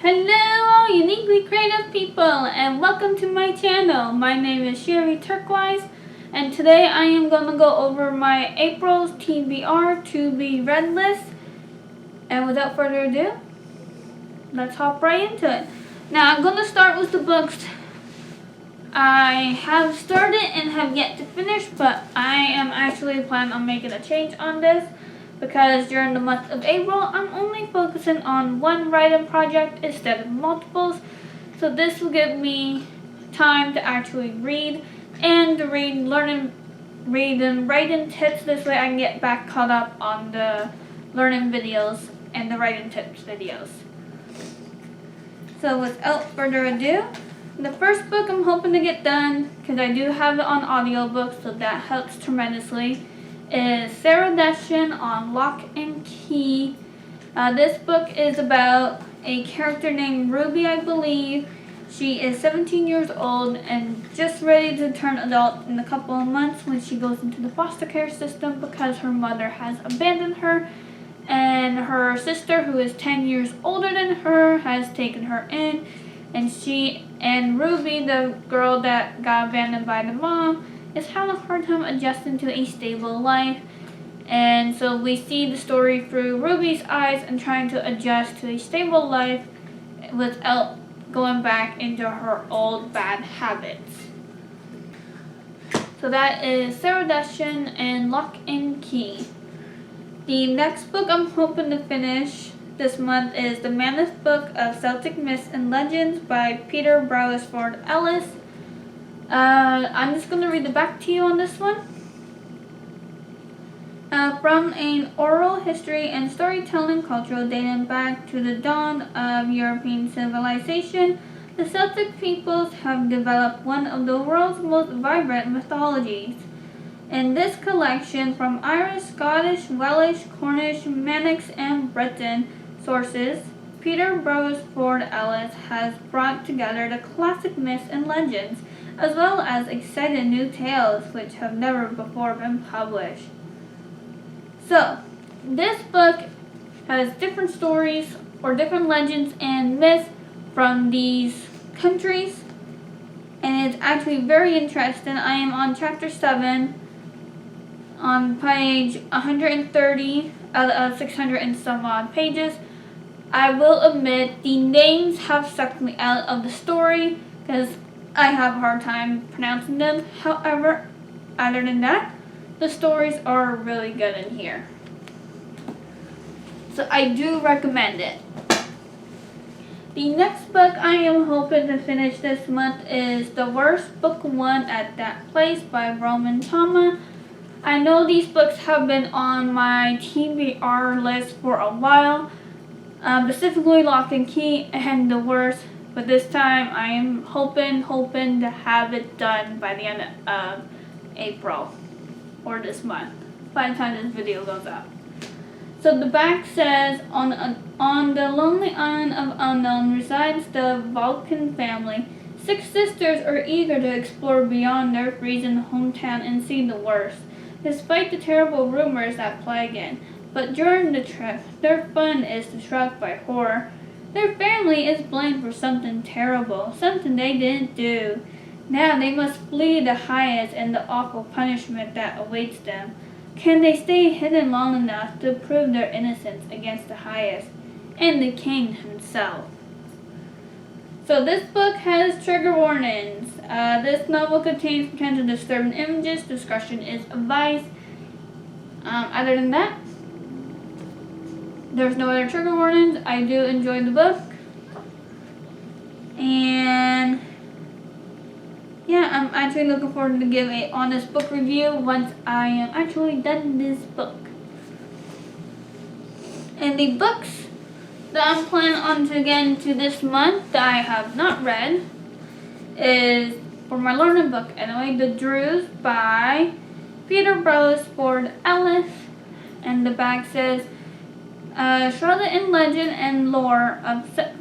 Hello all uniquely creative people and welcome to my channel. My name is Sherry Turquoise and today I am going to go over my April's TBR to be read list. And without further ado, let's hop right into it. Now I'm going to start with the books I have started and have yet to finish, but I am actually planning on making a change on this. Because during the month of April, I'm only focusing on one writing project instead of multiples. So this will give me time to actually read and to read and writing tips. This way I can get back caught up on the learning videos and the writing tips videos. So without further ado, the first book I'm hoping to get done, because I do have it on audiobook, so that helps tremendously, is Sabra on Lock and Key. This book is about a character named Ruby, I believe. She is 17 years old and just ready to turn adult in a couple of months when she goes into the foster care system because her mother has abandoned her and her sister, who is 10 years older than her, has taken her in, and she and Ruby, the girl that got abandoned by the mom, is having a hard time adjusting to a stable life. And so we see the story through Ruby's eyes and trying to adjust to a stable life without going back into her old bad habits. So that is Sabra and Lock and Key. The next book I'm hoping to finish this month is The Mammoth Book of Celtic Myths and Legends by Peter Brailsford Ellis. I'm just going to read the back to you on this one. From an oral history and storytelling culture dating back to the dawn of European civilization, the Celtic peoples have developed one of the world's most vibrant mythologies. In this collection, from Irish, Scottish, Welsh, Cornish, Manx, and Breton sources, Peter Brailsford Ellis has brought together the classic myths and legends, as well as exciting new tales which have never before been published. So, this book has different stories or different legends and myths from these countries, and it's actually very interesting. I am on chapter 7 on page 130 out of 600 and some odd pages. I will admit the names have sucked me out of the story because I have a hard time pronouncing them. However, other than that, the stories are really good in here. So I do recommend it. The next book I am hoping to finish this month is The Worst Book 1 at That Place by Roman Tama. I know these books have been on my TBR list for a while, specifically Lock and Key and The Worst. But this time, I am hoping to have it done by the end of April, or this month, by the time this video goes up. So the back says, on the lonely island of Unknown resides the Vulcan family. 6 sisters are eager to explore beyond their freezing hometown and see the worst, despite the terrible rumors that plague it. But during the trip, their fun is struck by horror. Their family is blamed for something terrible, something they didn't do. Now they must flee the Hyas and the awful punishment that awaits them. Can they stay hidden long enough to prove their innocence against the Hyas and the king himself? So this book has trigger warnings. This novel contains potential disturbing images. Discretion is advised. Other than that, there's no other trigger warnings. I do enjoy the book. And yeah, I'm actually looking forward to give an honest book review once I am actually done this book. And the books that I'm planning on to get into this month that I have not read is, for my learning book anyway, The Druze by Peter Brailsford Ellis. And the back says, shrouded in legend and lore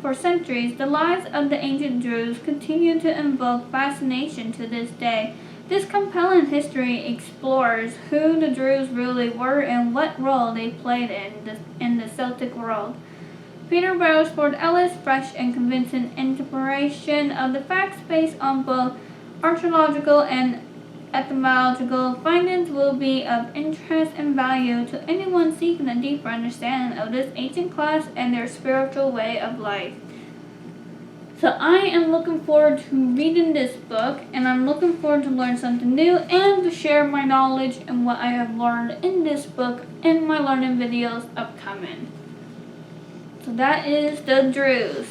for centuries, the lives of the ancient Druze continue to invoke fascination to this day. This compelling history explores who the Druze really were and what role they played in the Celtic world. Peter Barrow's Ford Ellis' fresh and convincing interpretation of the facts based on both archaeological and etymological findings will be of interest and value to anyone seeking a deeper understanding of this ancient class and their spiritual way of life. So I am looking forward to reading this book, and I'm looking forward to learn something new and to share my knowledge and what I have learned in this book in my learning videos upcoming. So that is the Drews.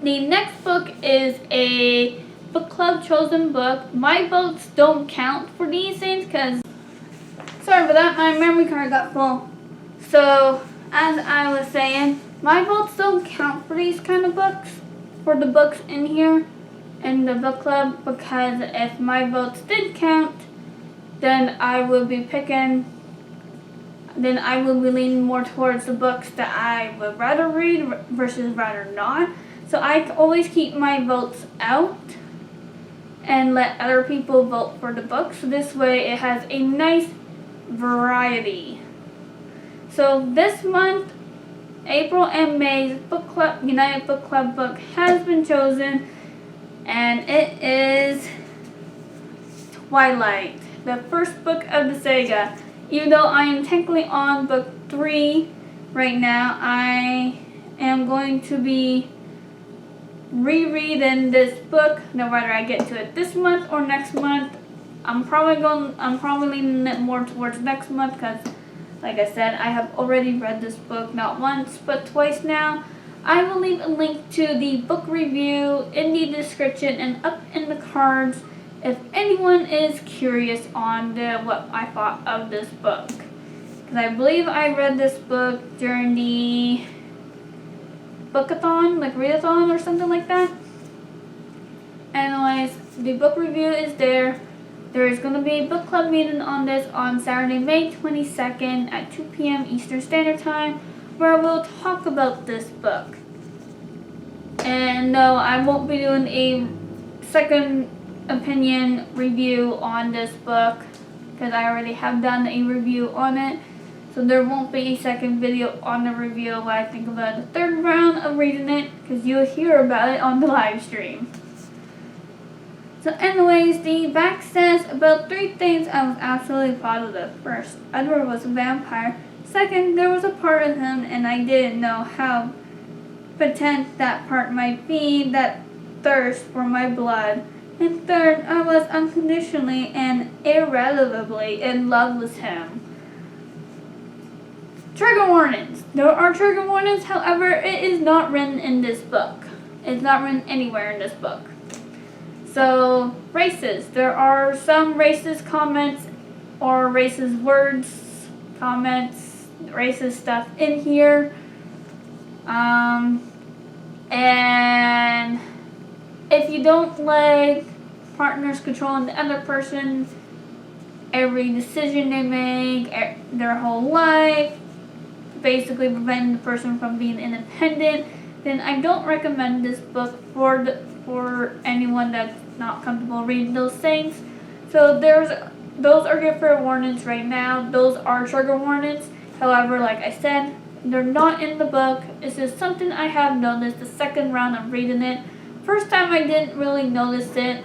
The next book is a book club chosen book. My votes don't count for these things because, sorry for that, my memory card got full. So, as I was saying, my votes don't count for these kind of books, for the books in here in the book club, because if my votes did count, then I would be leaning more towards the books that I would rather read versus rather not. So I always keep my votes out and let other people vote for the book. So this way it has a nice variety. So this month, April and May's book club, United Book Club book has been chosen, and it is Twilight, the first book of the saga. Even though I am technically on book 3 right now, I am going to be rereading this book, no matter I get to it this month or next month. I'm probably leaning it more towards next month because, like I said, I have already read this book not once but twice now. I will leave a link to the book review in the description and up in the cards if anyone is curious on what I thought of this book. Because I believe I read this book during the bookathon, like readathon or something like that. Anyways, the book review is there. There is going to be a book club meeting on this on Saturday, May 22nd at 2 p.m. Eastern Standard Time, where we'll talk about this book. And no, I won't be doing a second opinion review on this book because I already have done a review on it. So there won't be a second video on the review of what I think about the third round of reading it, because you'll hear about it on the live stream. So anyways, the back says about 3 things I was absolutely positive. First, Edward was a vampire. Second, there was a part of him and I didn't know how potent that part might be, that thirst for my blood. And third, I was unconditionally and irrevocably in love with him. Trigger warnings. There are trigger warnings, however, it is not written in this book. It's not written anywhere in this book. So, racist. There are some racist comments or racist words, comments, racist stuff in here. And if you don't like partners controlling the other person, every decision they make, their whole life, basically preventing the person from being independent, then I don't recommend this book for anyone that's not comfortable reading those things. So those are good for warnings right now. Those are trigger warnings. However, like I said, they're not in the book. It's just something I have noticed the second round of reading it. First time I didn't really notice it.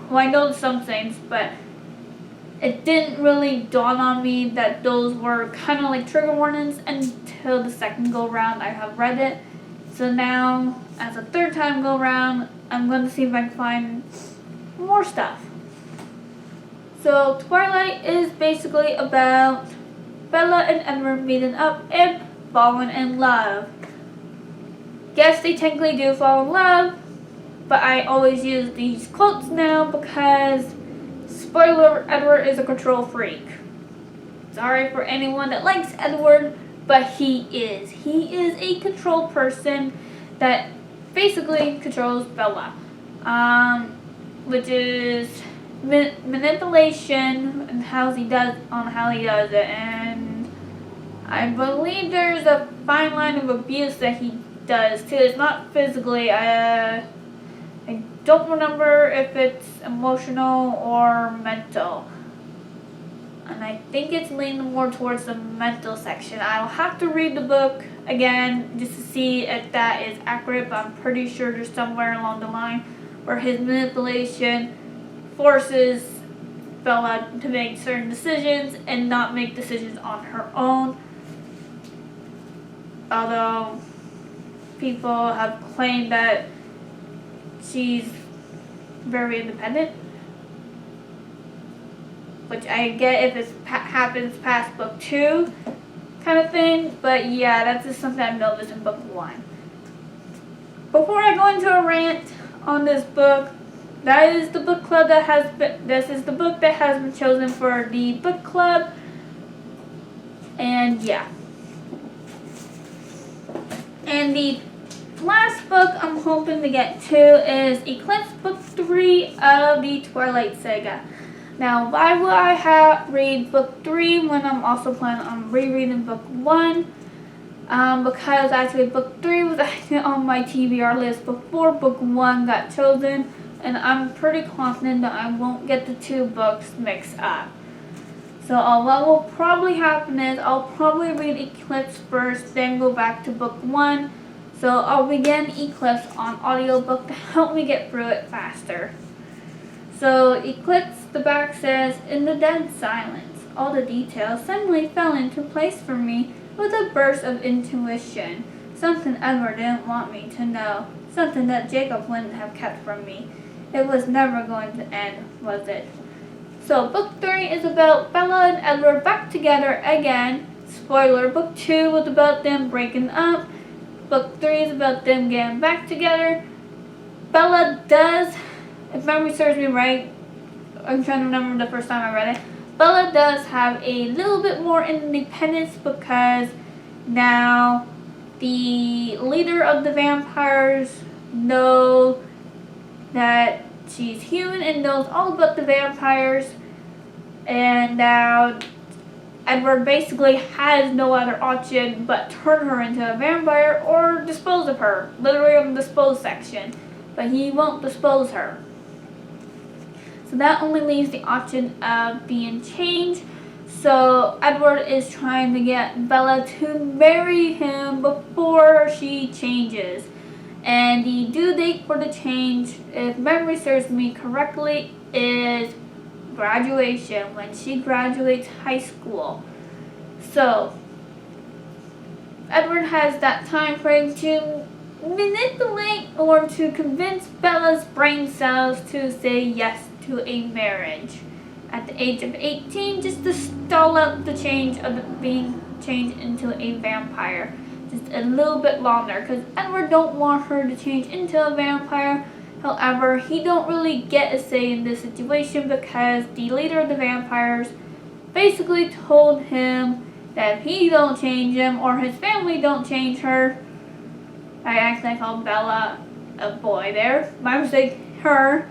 Well, I noticed some things, but it didn't really dawn on me that those were kind of like trigger warnings until the second go round I have read it. So now, as a third time go round, I'm going to see if I can find more stuff. So Twilight is basically about Bella and Edward meeting up and falling in love. Yes, they technically do fall in love, but I always use these quotes now because, spoiler, Edward is a control freak. Sorry for anyone that likes Edward, but he is. He is a control person that basically controls Bella, which is manipulation and how he does it. And I believe there's a fine line of abuse that he does too. It's not physically. I don't remember if it's emotional or mental. and I think it's leaning more towards the mental section. I'll have to read the book again just to see if that is accurate, but I'm pretty sure there's somewhere along the line where his manipulation forces Bella to make certain decisions and not make decisions on her own. Although people have claimed that she's very independent, which I get if it happens past book 2 kind of thing, but yeah, that's just something I've noticed in book 1. Before I go into a rant on this book, that is the book club that has been, this is the book that has been chosen for the book club, and yeah. And the last book I'm hoping to get to is Eclipse book 3 of the Twilight saga. Now, why would I read book 3 when I'm also planning on rereading book 1? Because actually book 3 was actually on my TBR list before book 1 got chosen, and I'm pretty confident that I won't get the 2 books mixed up. So what will probably happen is I'll probably read Eclipse first, then go back to book 1. So I'll begin Eclipse on audiobook to help me get through it faster. So Eclipse, the back says, in the dead silence, all the details suddenly fell into place for me with a burst of intuition. Something Edward didn't want me to know. Something that Jacob wouldn't have kept from me. It was never going to end, was it? So book 3 is about Bella and Edward back together again. Spoiler, book 2 was about them breaking up. Book 3 is about them getting back together. Bella does, if memory serves me right, I'm trying to remember the first time I read it, Bella does have a little bit more independence because now the leader of the vampires knows that she's human and knows all about the vampires, and now Edward basically has no other option but turn her into a vampire or dispose of her, literally on the dispose section, but he won't dispose her. So that only leaves the option of being changed. So Edward is trying to get Bella to marry him before she changes. And the due date for the change, if memory serves me correctly, is graduation, when she graduates high school. So Edward has that time frame to manipulate or to convince Bella's brain cells to say yes to a marriage at the age of 18, just to stall out the change of being changed into a vampire just a little bit longer, because Edward don't want her to change into a vampire. However, he don't really get a say in this situation because the leader of the vampires basically told him that if he don't change him or his family don't change her, I accidentally called Bella a boy there, my mistake, her,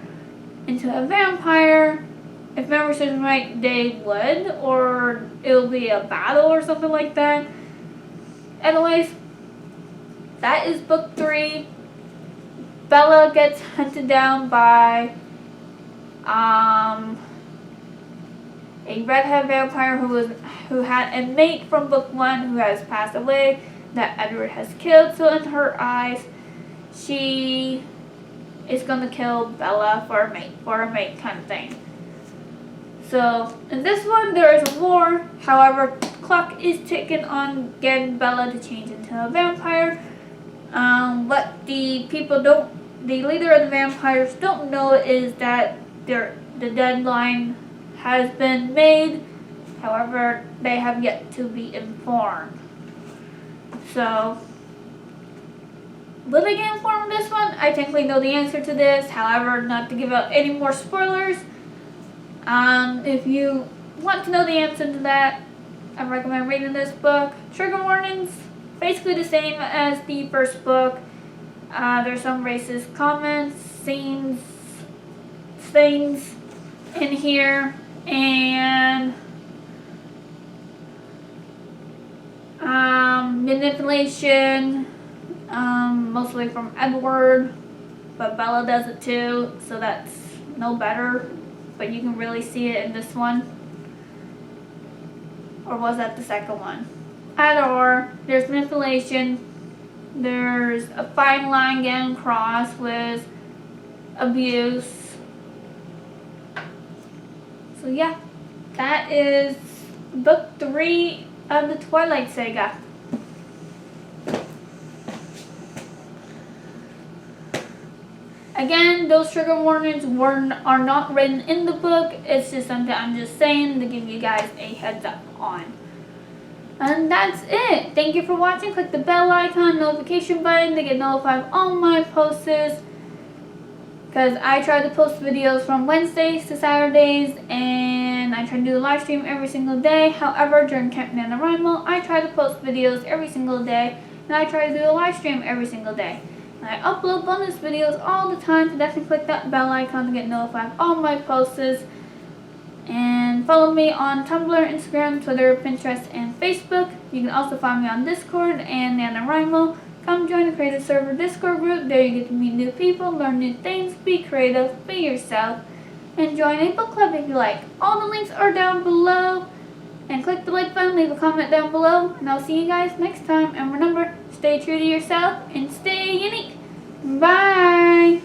into a vampire. If memory serves me right, they would, or it'll be a battle or something like that. Anyways, that is book 3. Bella gets hunted down by a redhead vampire who had a mate from book 1 who has passed away that Edward has killed. So in her eyes, she is gonna kill Bella for a mate kind of thing. So in this one there is a war. However, the clock is ticking on getting Bella to change into a vampire. What the leader of the vampires don't know is that the deadline has been made. However, they have yet to be informed. So, will I get informed on this one? I technically know the answer to this. However, not to give out any more spoilers. If you want to know the answer to that, I recommend reading this book. Trigger warnings, basically the same as the first book. There's some racist comments, scenes, things in here, and manipulation, mostly from Edward, but Bella does it too, so that's no better, but you can really see it in this one. Or was that the second one? Either or, there's manipulation, there's a fine line getting crossed with abuse. So yeah, that is book 3 of the Twilight saga. Again, those trigger warnings are not written in the book. It's just something I'm just saying to give you guys a heads up on. And that's it. Thank you for watching. Click the bell icon, notification button to get notified of all my posts. Because I try to post videos from Wednesdays to Saturdays, and I try to do a live stream every single day. However, during Camp NaNoWriMo, I try to post videos every single day, and I try to do a live stream every single day. And I upload bonus videos all the time, so definitely click that bell icon to get notified of all my posts. And follow me on Tumblr, Instagram, Twitter, Pinterest, and Facebook. You can also find me on Discord and NaNoWriMo. Come join the Creative Server Discord group. There you get to meet new people, learn new things, be creative, be yourself, and join a book club if you like. All the links are down below. And click the like button, leave a comment down below, and I'll see you guys next time. And remember, stay true to yourself and stay unique. Bye!